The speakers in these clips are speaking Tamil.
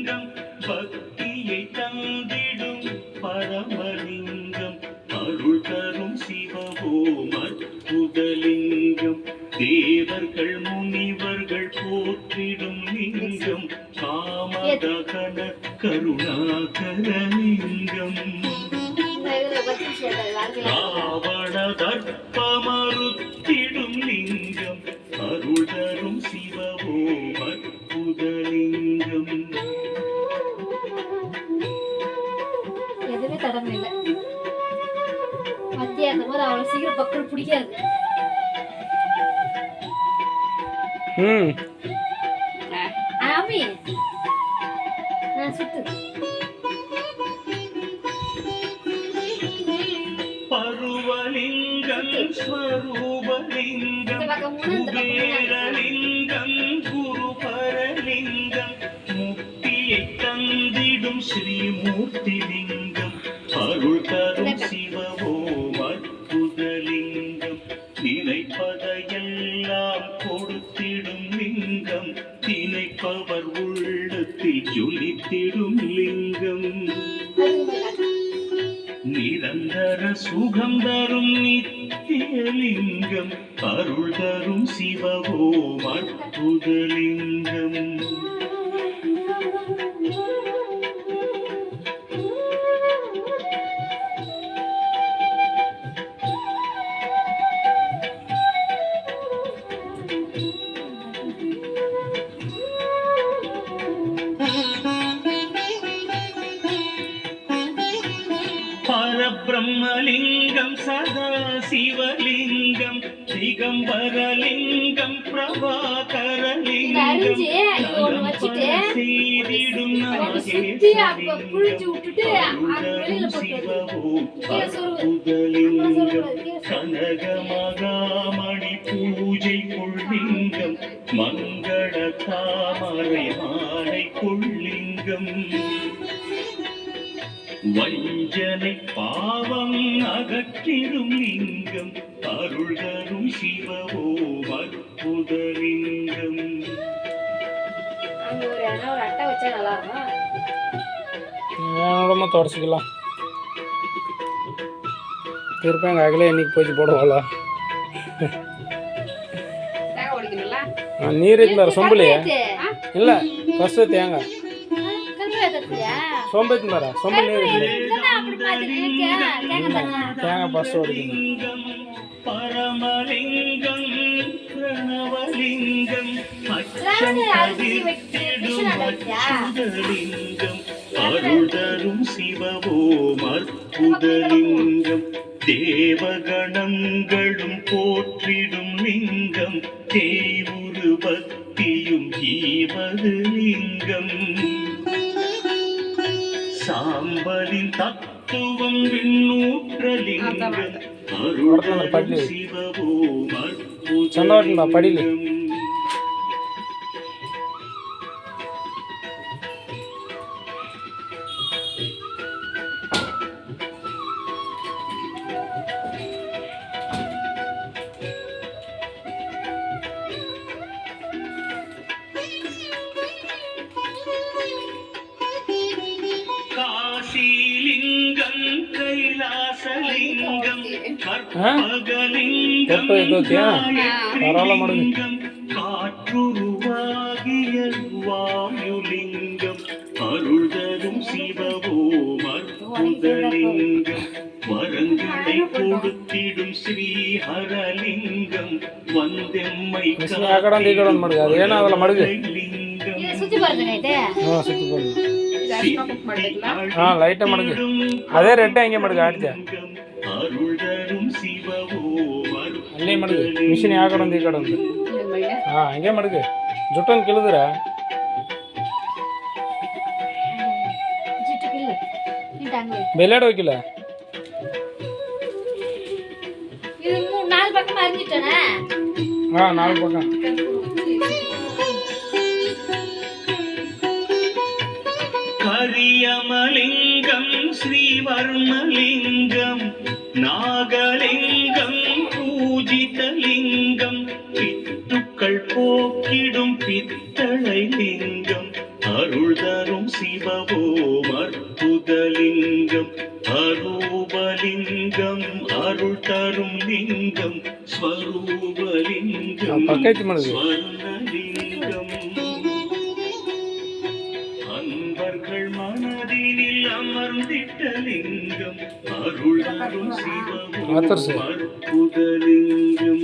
லிங்கம் பக்தியை தந்திடும் பரமலிங்கம் அருள் தரும் சிவவோம் அற்புதலிங்கம் தேவர்கள் முனிவர்கள் போற்றிடும் லிங்கம் காமதகன கருணாகரலிங்கம் ராவண தர்ப்பமறுத்திடும் லிங்கம் அருள் தரும் சிவவோம் அற்புதலிங்கம். எதுவுமே தடமை இல்லை. மத்தியா இருக்கும் போது அவ்வளவு சீக்கிரம் பக்கம் பிடிக்காது. ஆமி நான் சுத்து பருவலிங்கம் ஸ்வரூபலிங்கம் குபேரலிங்கம் குருபரலிங்கம் முக்தியை தந்திடும் ஸ்ரீமூர்த்திலிங்கம் அருள் தரும் சிவவோம் அற்புதலிங்கம் நினைப்பதையெல்லாம் கொடுத்திடும் லிங்கம் நினைப்பவர் உள்ளத்தில் ஜொலித்திடும் லிங்கம் நிரந்தர சுகம் தரும் நித்தியலிங்கம் அருள் தரும் சிவவோம் அற்புதலிங்கம். பரபிரம்மலிங்கம் சதா சிவலிங்கம் திகம்பரலிங்கம் பிரபாகரலிங்கம் செய்திடும் சிவவோம் கனகமகாமணி பூஜை கொள்ளிங்கம் மங்கள தாமரை மாலை கொள்ளிங்கம் வஞ்சனை பாவம் அகற்றிடும் லிங்கம் அருள் தரும் சிவவோம் அற்புதலிங்கம். அட்டை வச்சா நல்லா இருக்கும். தொடச்சிக்கலாம் திருப்பாங்க அகலே இன்னைக்கு போச்சு போடுவாளா நீர் இருக்குல்ல சொம்பலையே இல்லை ஃபஸ்ட்டு தேங்காய் சோம்பேத்தி மாரா சோம்பல் நீர் தேங்காய் ஃபஸ்ட்டு ஓடிக்கணும். பரமலிங்கம் பிரணவலிங்கம் அச்சுதலிங்கம் அருள் தரும் சிவவோம் அற்புதலிங்கம் தேவகணங்களும் போற்றிடும் லிங்கம் தேவுரு பக்தியும் ஜீவது லிங்கம் சாம்பலின் தத்துவம் விண்ணூற்றலிங்கம் அருள் தரும் சிவவோம் அற்புதலிங்கம். காசிலிங்கம் கைலாசலிங்கம் கற்பகலிங்கம் காற்றுருவாகிய வாயுலிங்கம் அருள் தரும் சிவவோம் அற்புதலிங்கம் வரங்களை கொடுத்திடும் ஸ்ரீஹரலிங்கம் வந்தெம்மை லைட்டா மடுக்கு அதே ரெட்டா இங்கே மடுக்கு ஆடிச்சா ಅಲ್ಲೇ ಮಡಗು ಮಿಷಿನ್ ಯಾವ ಕಡೆ ಈ ಕಡೆ ಒಂದು ಹಂಗೆ ಮಡಗು ಜುಟ್ಟನ್ನು ಕಿಳಿದ್ರ ಬೆಲ್ಲಾಡ ಹೋಗಿಲ್ಲ ನಾಲ್ಕು ಪಕ್ಕ கரியமலிங்கம் ஸ்ரீவர்மலிங்கம் நாகலிங்கம் பூஜிதலிங்கம் பித்துக்கள் போக்கிடும் பித்தளை லிங்கம் அருள் தரும் சிவவோம் அற்புதலிங்கம் அரூபலிங்கம் அருள் தரும் லிங்கம் ஸ்வரூபலிங்கம் பக்கத்து மனது ஸ்வர்ணலிங்கம் அன்பர்கள் மனதினில் அமர்ந்திட்ட லிங்கம் அருள் தரும் சிவவோம் அற்புதலிங்கம்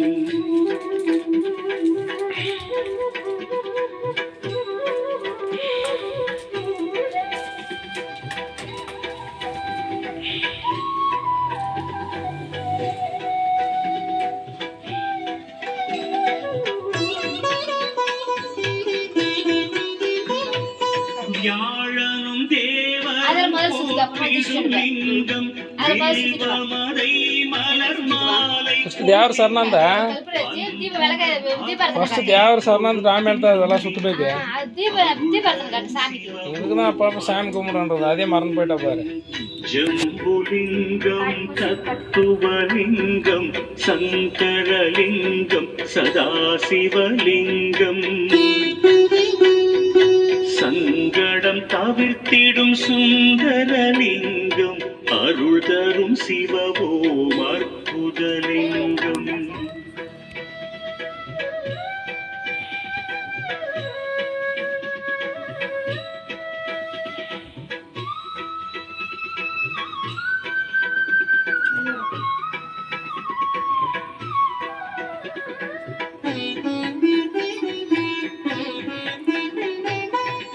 வியாழனும் அதில் முதல்ல சுத்திக்க, அப்புறமா தேவரும் லிங்கம் தீபமதை மலர் மாலை ಫಸ್ಟ್ ದೇವ್ರ ಸರ್ನಂದ ದೀಪ ಬೆಳಗ್ಗೆ ದೀಪ ಫಸ್ಟ್ ದೇವ್ರ ಸರ್ನಂದ ಆಮೇಲೆ அதெல்லாம் சுத்தಬೇಕು ದೀಪ ದೀಪ ಕಟ್ಟು சாமிக்கு இதுக்குதான் அப்பப்ப சாமி கும்பிடுன்றது அதே மறந்து போயிட்டா பாரு ஜம்புலிங்கம் தத்துவலிங்கம் சங்கரலிங்கம் சதாசிவலிங்கம் சங்கடம் தவிர்த்திடும் சுந்தரலிங்கம் அருள் தரும் சிவவோம் அற்புதலிங்கம்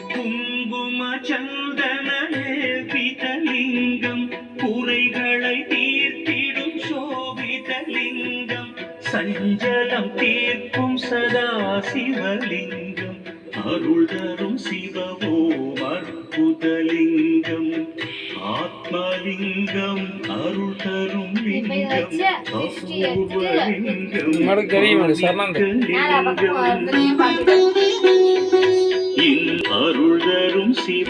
குங்கும சந்தன லேபிதலிங்கம் குறைகளை தீர்த்திடும் சோபிதலிங்கம் சஞ்சலம் தீர்க்கும் சதாசிவலிங்கம் அருள் தரும் சிவவோம் அற்புதலிங்கம் ஆத்மலிங்கம் அருள் தரும் லிங்கம் அபூர்வலிங்கம் மடக்கு தெரியும் சர்னந்த லிங்கம் அருள் தரும் சிவ